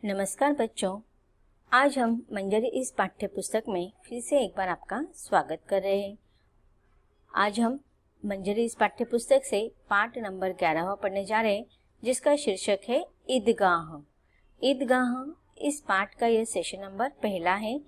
नमस्कार बच्चों, आज हम मंजरी इस पाठ्य पुस्तक में फिर से एक बार आपका स्वागत कर रहे हैं। आज हम मंजरी इस पाठ्य पुस्तक से पाठ नंबर 11 पढ़ने जा रहे हैं, जिसका शीर्षक है ईदगाह। ईदगाह इस पाठ का यह सेशन नंबर पहला है।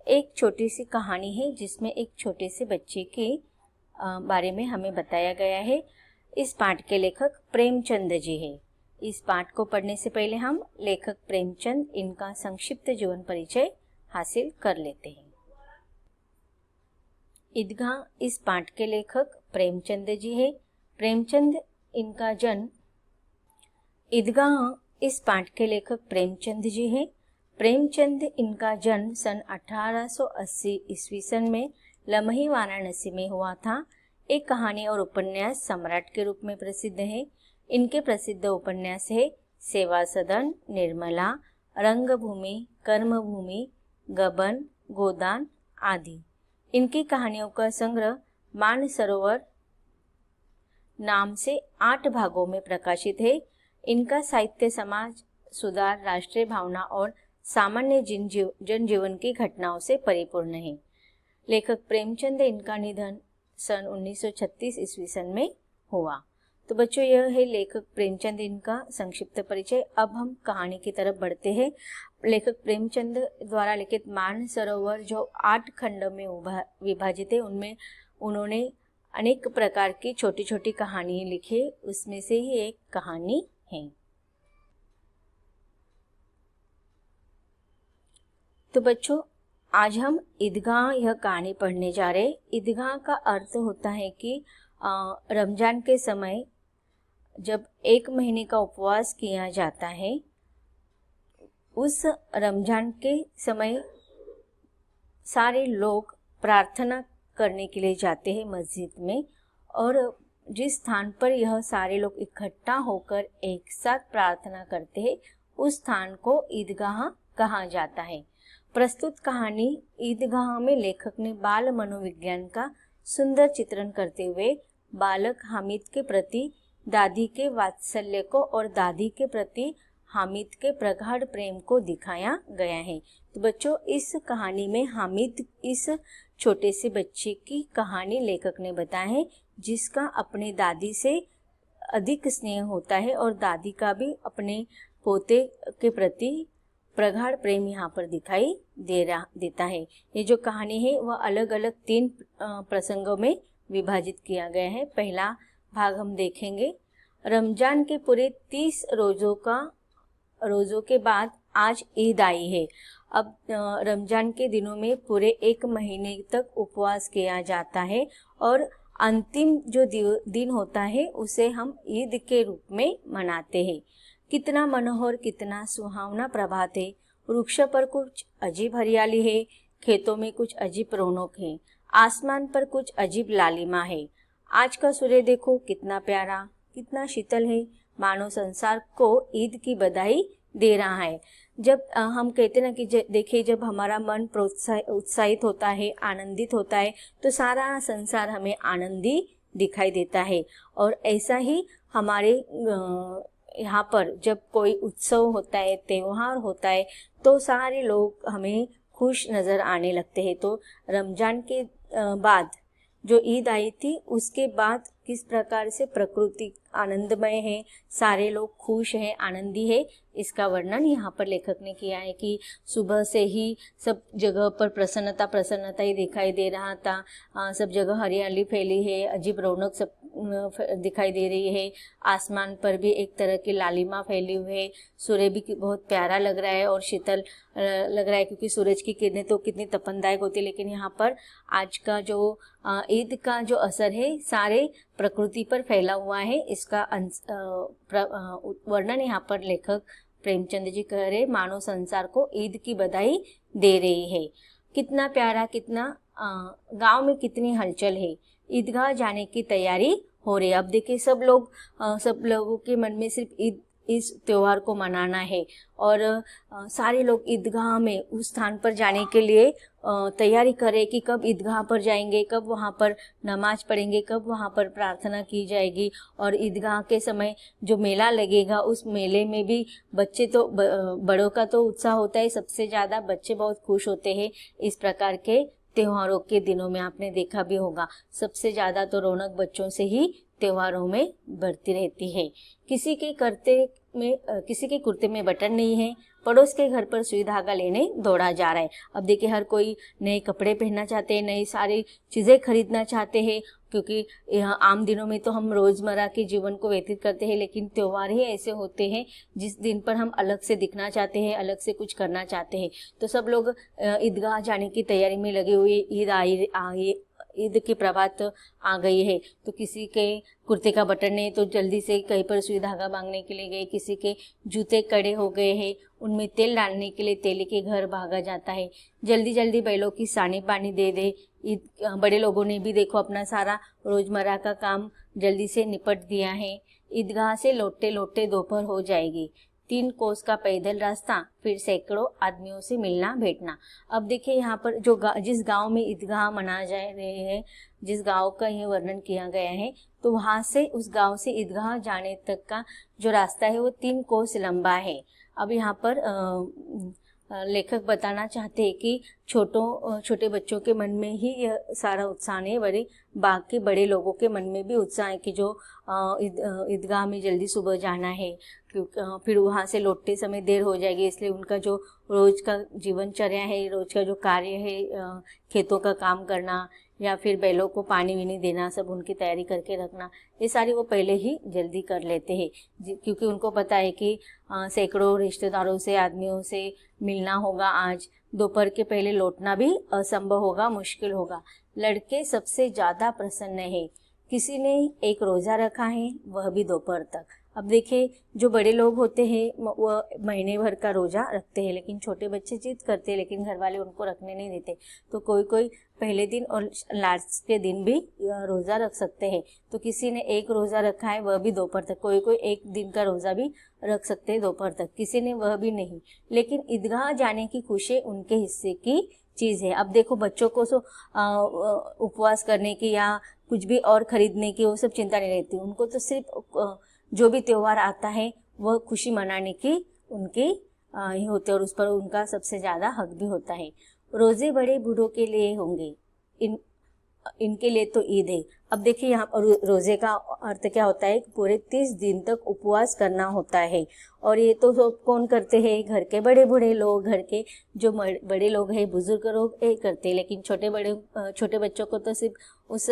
एक छोटी सी कहानी है जिसमें एक छोटे से बच्चे के बारे में हमें बताया गया है। इस पाठ के लेखक प्रेमचंद जी है। इस पाठ को पढ़ने से पहले हम लेखक प्रेमचंद इनका संक्षिप्त जीवन परिचय हासिल कर लेते हैं। ईदगाह इस पाठ के लेखक प्रेमचंद जी है। प्रेमचंद इनका जन्म ईदगाह इस पाठ के लेखक प्रेमचंद जी है। प्रेमचंद इनका जन्म सन 1880 ईस्वी सन में लमही वाराणसी में हुआ था। एक कहानी और उपन्यास सम्राट के रूप में प्रसिद्ध है। इनके प्रसिद्ध उपन्यास है सेवा सदन, निर्मला, रंगभूमि, कर्मभूमि, गबन, गोदान आदि। इनकी कहानियों का संग्रह मानसरोवर नाम से 8 भागों में प्रकाशित है। इनका साहित्य समाज सुधार, राष्ट्रीय भावना और सामान्य जनजीवन की घटनाओं से परिपूर्ण है। लेखक प्रेमचंद इनका निधन सन 1936 ईस्वी सन में हुआ। तो बच्चों, यह है लेखक प्रेमचंद इनका संक्षिप्त परिचय। अब हम कहानी की तरफ बढ़ते हैं। लेखक प्रेमचंद द्वारा लिखित मानसरोवर जो 8 खंडों में विभाजित है, उनमें उन्होंने अनेक प्रकार की छोटी छोटी कहानियां लिखी। उसमें से ही एक कहानी है। तो बच्चों, आज हम ईदगाह यह कहानी पढ़ने जा रहे हैं। ईदगाह का अर्थ होता है कि रमजान के समय जब 1 महीने का उपवास किया जाता है, उस रमजान के समय सारे लोग प्रार्थना करने के लिए जाते हैं मस्जिद में, और जिस स्थान पर यह सारे लोग इकट्ठा होकर एक साथ प्रार्थना करते हैं, उस स्थान को ईदगाह कहा जाता है। प्रस्तुत कहानी ईदगाह में लेखक ने बाल मनोविज्ञान का सुंदर चित्रण करते हुए बालक हामिद के प्रति दादी के वात्सल्य को और दादी के प्रति हामिद के प्रगाढ़ प्रेम को दिखाया गया है। तो बच्चों, इस कहानी में हामिद इस छोटे से बच्चे की कहानी लेखक ने बताया है, जिसका अपने दादी से अधिक स्नेह होता है और दादी का भी अपने पोते के प्रति प्रगाढ़ प्रेम यहाँ पर दिखाई देता है। ये जो कहानी है वह अलग अलग 3 प्रसंगों में विभाजित किया गया है। पहला भाग हम देखेंगे। रमजान के पूरे 30 रोज़ों के बाद आज ईद आई है। अब रमजान के दिनों में पूरे 1 महीने तक उपवास किया जाता है और अंतिम जो दिन होता है उसे हम ईद के रूप में मनाते हैं। कितना मनोहर, कितना सुहावना प्रभात है। वृक्ष पर कुछ अजीब हरियाली है, खेतों में कुछ अजीब रौनक है, आसमान पर कुछ अजीब लालिमा है। आज का सूर्य देखो कितना प्यारा, कितना शीतल है, मानो संसार को ईद की बधाई दे रहा है। जब हम कहते ना कि देखिए, जब हमारा मन उत्साहित होता है, आनंदित होता है, तो सारा संसार हमें आनंदी दिखाई देता है। और ऐसा ही हमारे यहाँ पर जब कोई उत्सव होता है, त्योहार होता है, तो सारे लोग हमें खुश नज़र आने लगते हैं। तो रमजान के बाद जो ईद आई थी, उसके बाद किस प्रकार से प्रकृति आनंदमय है, सारे लोग खुश हैं, आनंदी है, इसका वर्णन यहाँ पर लेखक ने किया है कि सुबह से ही सब जगह पर प्रसन्नता ही दिखाई दे रहा था। सब जगह हरियाली फैली है, अजीब रौनक सब दिखाई दे रही है। आसमान पर भी एक तरह की लालिमा फैली हुई है। सूर्य भी बहुत प्यारा लग रहा है और शीतल लग रहा है, क्योंकि सूरज की किरणें तो कितनी तपनदायक होती है। लेकिन यहाँ पर आज का जो ईद का जो असर है सारे प्रकृति पर फैला हुआ है। इसका वर्णन यहाँ पर लेखक प्रेमचंद जी कह रहे, मानो संसार को ईद की बधाई दे रही है। कितना प्यारा, कितना गांव में कितनी हलचल है। ईदगाह जाने की तैयारी हो रही है। अब देखिए, सब लोगों के मन में सिर्फ इस त्यौहार को मनाना है। और सारे लोग ईदगाह में उस स्थान पर जाने के लिए तैयारी करें कि कब ईदगाह पर जाएंगे, कब वहाँ पर नमाज पढ़ेंगे, कब वहाँ पर प्रार्थना की जाएगी। और ईदगाह के समय जो मेला लगेगा उस मेले में भी बच्चे तो बड़ों का तो उत्साह होता है, सबसे ज़्यादा बच्चे बहुत खुश होते हैं इस प्रकार के त्योहारों के दिनों में। आपने देखा भी होगा, सबसे ज़्यादा तो रौनक बच्चों से ही त्योहारों में बढ़ती रहती है। किसी के कुर्ते में बटन नहीं है, पड़ोस के घर पर सुई धागा लेने दौड़ा जा रहा है। अब देखिए, हर कोई नए कपड़े पहनना चाहते हैं, नई सारी चीज़ें खरीदना चाहते हैं, क्योंकि यहाँ आम दिनों में तो हम रोज़मर्रा के जीवन को व्यतीत करते हैं, लेकिन त्यौहार ही ऐसे होते हैं जिस दिन पर हम अलग से दिखना चाहते हैं, अलग से कुछ करना चाहते हैं। तो सब लोग ईदगाह जाने की तैयारी में लगे हुए। ईद की प्रभात आ गई है, तो किसी के कुर्ते का बटन नहीं तो जल्दी से कहीं पर सुई धागा बांधने के लिए गए, किसी के जूते कड़े हो गए हैं, उनमें तेल डालने के लिए तेली के घर भागा जाता है। जल्दी जल्दी बैलों की सानी पानी दे दे। बड़े लोगों ने भी देखो अपना सारा रोजमर्रा का काम जल्दी से निपट दिया है। ईदगाह से लौटते लौटते दोपहर हो जाएगी। 3 कोस का पैदल रास्ता, फिर सैकड़ों आदमियों से मिलना भेंटना। अब देखिए, यहाँ पर जिस गांव में ईदगाह मना जा रहे हैं, जिस गांव का यह वर्णन किया गया है, तो वहां से उस गांव से ईदगाह जाने तक का जो रास्ता है वो 3 कोस लंबा है। अब यहाँ पर लेखक बताना चाहते हैं कि छोटे बच्चों के मन में ही यह सारा उत्साह नहीं, बड़े बाकी बड़े लोगों के मन में भी उत्साह है कि जो ईदगाह में जल्दी सुबह जाना है, क्योंकि फिर वहाँ से लौटते समय देर हो जाएगी, इसलिए उनका जो रोज का जीवनचर्या है, रोज का जो कार्य है, खेतों का काम करना या फिर बैलों को पानी वानी देना, सब उनकी तैयारी करके रखना, ये सारी वो पहले ही जल्दी कर लेते हैं, क्योंकि उनको पता है कि सैकड़ों रिश्तेदारों से, आदमियों से मिलना होगा। आज दोपहर के पहले लौटना भी असंभव होगा, मुश्किल होगा। लड़के सबसे ज़्यादा प्रसन्न है। किसी ने एक रोज़ा रखा है, वह भी दोपहर तक। अब देखिए, जो बड़े लोग होते हैं वह महीने भर का रोज़ा रखते हैं, लेकिन छोटे बच्चे जिद करते हैं, लेकिन घर वाले उनको रखने नहीं देते। तो कोई कोई पहले दिन और लास्ट के दिन भी रोज़ा रख सकते हैं। तो किसी ने एक रोज़ा रखा है, वह भी दोपहर तक। कोई कोई एक दिन का रोज़ा भी रख सकते हैं दोपहर तक, किसी ने वह भी नहीं। लेकिन ईदगाह जाने की खुशी उनके हिस्से की चीज़ है। अब देखो, बच्चों को उपवास करने की या कुछ भी और खरीदने की वो सब चिंता नहीं रहती, उनको तो सिर्फ जो भी त्यौहार आता है वह खुशी मनाने की उनकी ही होते, और उस पर उनका सबसे ज़्यादा हक भी होता है। रोज़े बड़े बूढ़ों के लिए होंगे, इनके लिए तो ईद है। अब देखिए, यहाँ पर रोज़े का अर्थ क्या होता है, पूरे 30 दिन तक उपवास करना होता है। और ये तो सब कौन करते हैं, घर के बड़े बूढ़े लोग, घर के जो बड़े लोग हैं, बुजुर्ग लोग ये करते हैं। लेकिन छोटे बच्चों को तो सिर्फ उस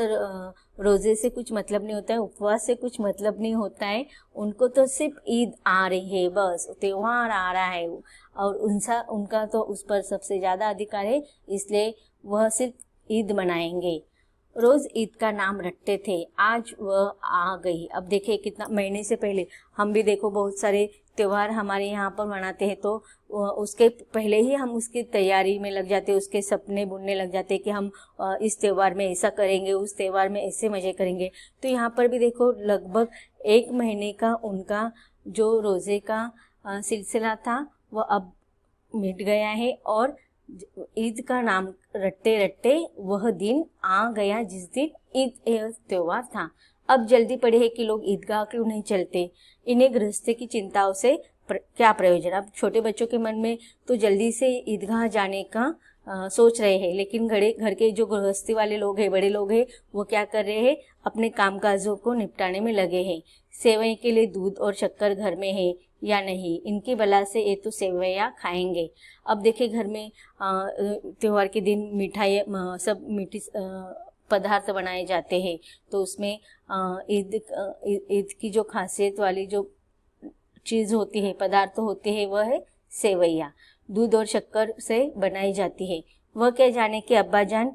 रोज़े से कुछ मतलब नहीं होता है, उपवास से कुछ मतलब नहीं होता है। उनको तो सिर्फ ईद आ रही है, बस त्यौहार आ रहा है, और उनका तो उस पर सबसे ज़्यादा अधिकार है, इसलिए वह सिर्फ ईद मनाएंगे। रोज़ ईद का नाम रटते थे, आज वह आ गई। अब देखिए, कितना महीने से पहले हम भी देखो बहुत सारे त्यौहार हमारे यहाँ पर मनाते हैं, तो उसके पहले ही हम उसकी तैयारी में लग जाते हैं, उसके सपने बुनने लग जाते हैं कि हम इस त्यौहार में ऐसा करेंगे, उस त्यौहार में ऐसे मज़े करेंगे। तो यहाँ पर भी देखो, लगभग 1 महीने का उनका जो रोज़े का सिलसिला था वह अब मिट गया है, और ईद का नाम रटते रटते वह दिन आ गया जिस दिन ईद त्यौहार था। अब जल्दी पड़े है कि लोग ईदगाह क्यों नहीं चलते, इन्हें गृहस्थी की चिंताओं से क्या प्रयोजन। अब छोटे बच्चों के मन में तो जल्दी से ईदगाह जाने का सोच रहे हैं, लेकिन घर के जो गृहस्थी वाले लोग हैं, बड़े लोग हैं, वो क्या कर रहे हैं, अपने कामकाजों को निपटाने में लगे हैं। सेवई के लिए दूध और शक्कर घर में है या नहीं, इनकी बला से ये तो सेवैया खाएंगे। अब देखिए, घर में त्यौहार के दिन मिठाई, सब मीठी पदार्थ बनाए जाते हैं, तो उसमें ईद की जो खासियत वाली जो चीज़ होती है, पदार्थ होते हैं, वह है सेवैया, दूध और शक्कर से बनाई जाती है। वह क्या जाने कि अब्बाजान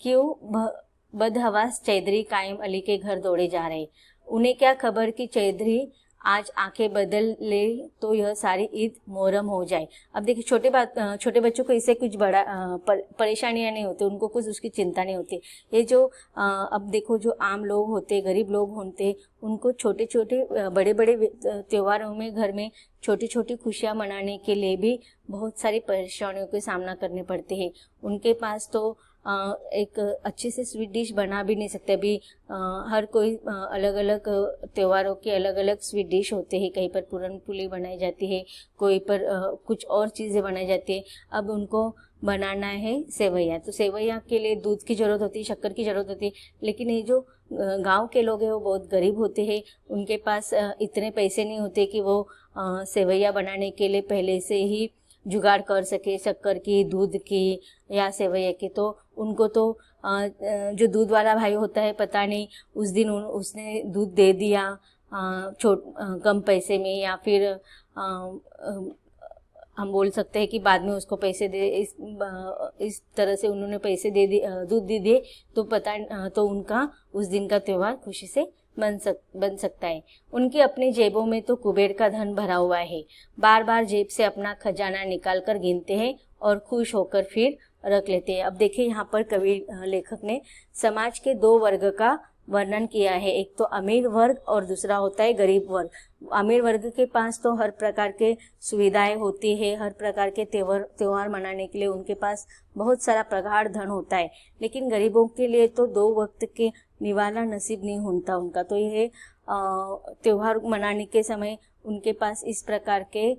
क्यों बदहवास चौधरी कायम अली के घर दौड़े जा रहे। उन्हें क्या खबर कि चौधरी आज आंखें बदल ले तो यह सारी ईद मोहर्रम हो जाए। अब देखिए छोटे बच्चों को इससे कुछ बड़ा परेशानियां नहीं होती, उनको कुछ उसकी चिंता नहीं होती। ये जो अब देखो जो आम लोग होते, गरीब लोग होते, उनको छोटे छोटे बड़े बड़े त्योहारों में घर में छोटी छोटी खुशियां मनाने के लिए भी बहुत सारी परेशानियों का सामना करने पड़ते हैं। उनके पास तो एक अच्छी से स्वीट डिश बना भी नहीं सकते। अभी हर कोई अलग अलग त्योहारों के अलग अलग स्वीट डिश होते हैं। कहीं पर पूरन पुली बनाई जाती है, कोई पर कुछ और चीज़ें बनाई जाती है। अब उनको बनाना है सेवैया, तो सेवैया के लिए दूध की ज़रूरत होती है, शक्कर की ज़रूरत होती है। लेकिन ये जो गांव के लोग हैं वो बहुत गरीब होते हैं, उनके पास इतने पैसे नहीं होते कि वो सेवैया बनाने के लिए पहले से ही जुगाड़ कर सके, शक्कर की, दूध की या सेवैया की। तो उनको तो जो दूध वाला भाई होता है, पता नहीं उस दिन उसने दूध दे दिया कम पैसे में, या फिर हम बोल सकते हैं कि बाद में उसको पैसे दे, इस तरह से उन्होंने पैसे दे दिए, दूध दे दिए, तो उनका उस दिन का त्यौहार खुशी से बन सकता है। उनकी अपनी जेबों में तो कुबेर का धन भरा हुआ है, बार बार जेब से अपना खजाना निकाल कर गिनते हैं और खुश होकर फिर रख लेते हैं। अब देखिए यहाँ पर कवि लेखक ने समाज के दो वर्ग का वर्णन किया है, एक तो अमीर वर्ग और दूसरा होता है गरीब वर्ग। अमीर वर्ग के पास तो हर प्रकार के सुविधाएं होती है, हर प्रकार के त्योहार मनाने के लिए उनके पास बहुत सारा प्रगाढ़ धन होता है। लेकिन गरीबों के लिए तो दो वक्त के निवाला नसीब नहीं होता उनका। तो यह त्योहार मनाने के समय उनके पास इस प्रकार के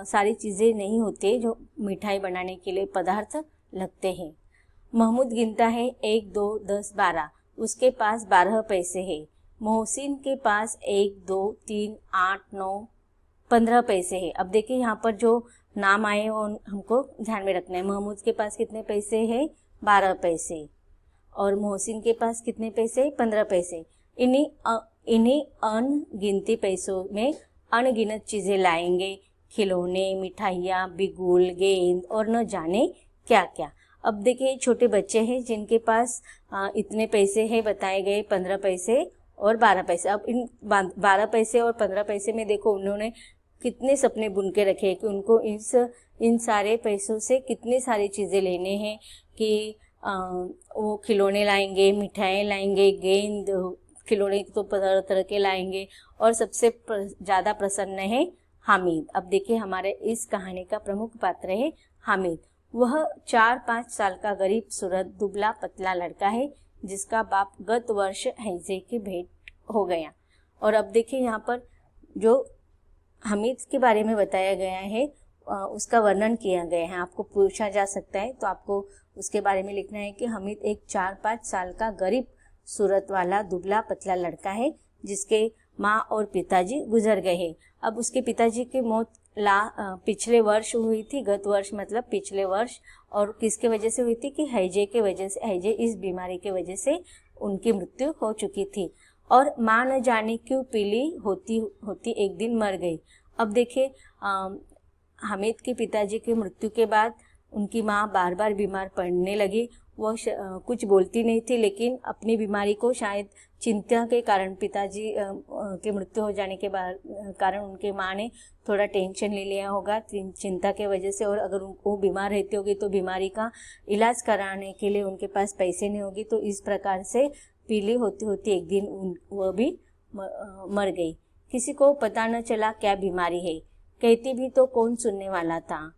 सारी चीज़ें नहीं होती जो मिठाई बनाने के लिए पदार्थ लगते हैं। महमूद गिनता है 1 2 10 12, उसके पास 12 पैसे है। मोहसिन के पास 1 2 3 8 9 15 पैसे है। अब देखिए यहाँ पर जो नाम आए वो हमको ध्यान में रखना है। महमूद के पास कितने पैसे है? 12 पैसे। और मोहसिन के पास कितने पैसे? 15 पैसे। इन्हीं अनगिनती पैसों में अनगिनत चीज़ें लाएंगे, खिलौने, मिठाइयाँ, बिगुल, गेंद और न जाने क्या क्या। अब देखिए छोटे बच्चे हैं जिनके पास इतने पैसे हैं बताए गए, 15 पैसे और 12 पैसे। अब इन 12 पैसे और 15 पैसे में देखो उन्होंने कितने सपने बुन के रखे हैं कि उनको इन सारे पैसों से कितनी सारी चीज़ें लेने हैं, कि वो खिलौने लाएंगे, मिठाई लाएंगे, गेंद, खिलौने तो तरह तरह के लाएंगे। और सबसे ज़्यादा प्रसन्न है हामिद। अब देखिए हमारे इस कहानी का प्रमुख पात्र है हामिद। वह 4-5 साल का गरीब सूरत दुबला पतला लड़का है जिसका बाप गत वर्ष हैजे की भेंट हो गया। और अब देखिए यहाँ पर जो हामिद के बारे में बताया गया है उसका वर्णन किया गया है। आपको पूछा जा सकता है तो आपको उसके बारे में लिखना है कि हामिद एक 4-5 साल का गरीब सूरत वाला दुबला पतला लड़का है जिसके माँ और पिताजी गुजर गए हैं। अब उसके पिताजी की मौत पिछले वर्ष हुई थी, गत वर्ष मतलब पिछले वर्ष। और किसके वजह से हुई थी? कि हैजे के वजह से, हैजे इस बीमारी के वजह से उनकी मृत्यु हो चुकी थी। और माँ न जाने क्यों पीली होती एक दिन मर गई। अब देखिए हामिद के पिताजी की मृत्यु के बाद उनकी माँ बार बार बीमार पड़ने लगी। वह कुछ बोलती नहीं थी, लेकिन अपनी बीमारी को शायद चिंता के कारण, पिताजी की मृत्यु हो जाने के कारण उनके माँ ने थोड़ा टेंशन ले लिया होगा चिंता के वजह से। और अगर वो बीमार रहती होगी तो बीमारी का इलाज कराने के लिए उनके पास पैसे नहीं होगी, तो इस प्रकार से पीली होती होती एक दिन वह भी मर गई। किसी को पता न चला क्या बीमारी है, कहती भी तो कौन सुनने वाला था।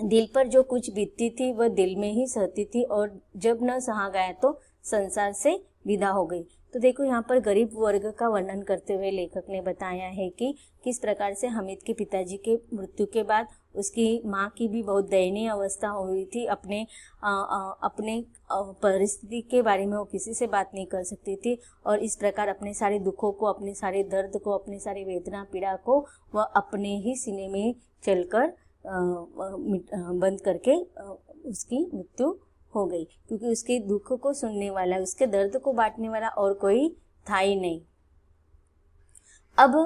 दिल पर जो कुछ बीतती थी वह दिल में ही सहती थी, और जब न सहा गया तो संसार से विदा हो गई। तो देखो यहाँ पर गरीब वर्ग का वर्णन करते हुए लेखक ने बताया है कि किस प्रकार से हामिद के पिताजी के मृत्यु के बाद उसकी माँ की भी बहुत दयनीय अवस्था हुई थी। अपने परिस्थिति के बारे में वो किसी से बात नहीं कर सकती थी, और इस प्रकार अपने सारे दुखों को, अपने सारे दर्द को, अपने सारी वेदना पीड़ा को वह अपने ही सीने में चलकर बंद करके उसकी मृत्यु हो गई, क्योंकि उसके दुख को सुनने वाला, उसके दर्द को बांटने वाला और कोई था ही नहीं। अब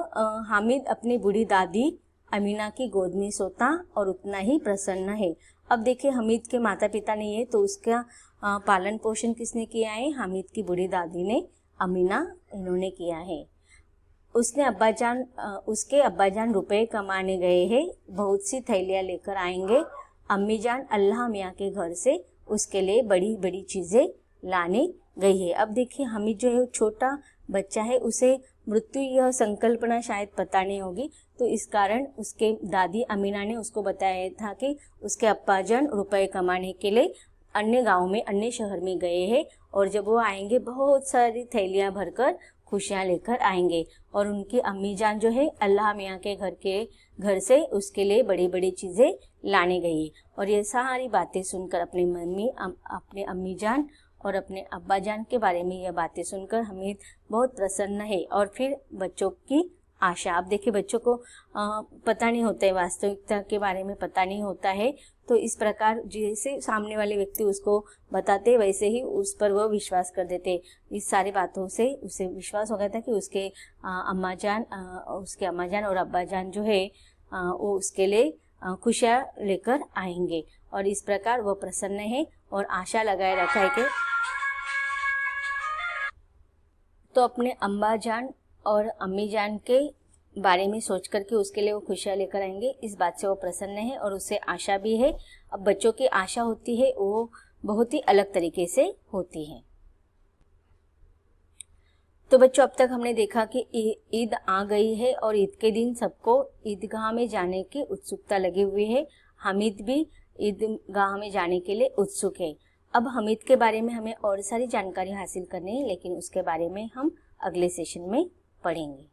हामिद अपनी बूढ़ी दादी अमीना की गोद में सोता और उतना ही प्रसन्न है। अब देखिए हामिद के माता पिता नहीं है, तो उसका पालन पोषण किसने किया है? हामिद की बूढ़ी दादी ने, अमीना, इन्होंने किया है। उसके अब्बाजान रुपए कमाने गए हैं, बहुत सी थैलियाँ लेकर आएंगे। अम्मी जान अल्लाह मियाँ के घर से उसके लिए बड़ी बड़ी चीज़ें लाने गई है। अब देखिए हामिद जो है छोटा बच्चा है, उसे मृत्यु यह संकल्पना शायद पता नहीं होगी, तो इस कारण उसके दादी अमीना ने उसको बताया था कि उसके अब्बाजान रुपए कमाने के लिए अन्य गांव में, अन्य शहर में गए हैं और जब वो आएंगे बहुत सारी थैलियाँ भरकर खुशियाँ लेकर आएंगे। और उनकी अम्मी जान जो है अल्लाह मियाँ के घर से उसके लिए बड़ी बड़ी चीज़ें लाने गई। और ये सारी बातें सुनकर अपने अम्मी जान और अपने अब्बा जान के बारे में यह बातें सुनकर हामिद बहुत प्रसन्न है। और फिर बच्चों की आशा, आप देखिए बच्चों को पता नहीं होता है, वास्तविकता के बारे में पता नहीं होता है, तो इस प्रकार जैसे सामने वाले व्यक्ति उसको बताते वैसे ही उस पर वह विश्वास कर देते। इस सारी बातों से उसे विश्वास हो गया था कि उसके अम्मा जान और अब्बा जान जो है वो उसके लिए खुशियाँ लेकर आएंगे। और इस प्रकार वह प्रसन्न है और आशा लगाए रखा है कि तो अपने अम्मा जान और अम्मी जान के बारे में सोच करके उसके लिए वो खुशियाँ लेकर आएंगे। इस बात से वो प्रसन्न है और उसे आशा भी है। अब बच्चों की आशा होती है वो बहुत ही अलग तरीके से होती है। तो बच्चों अब तक हमने देखा कि ईद आ गई है और ईद के दिन सबको ईदगाह में जाने की उत्सुकता लगी हुई है। हामिद भी ईदगाह में जाने के लिए उत्सुक है। अब हामिद के बारे में हमें और सारी जानकारी हासिल करनी है, लेकिन उसके बारे में हम अगले सेशन में पढ़ेंगे।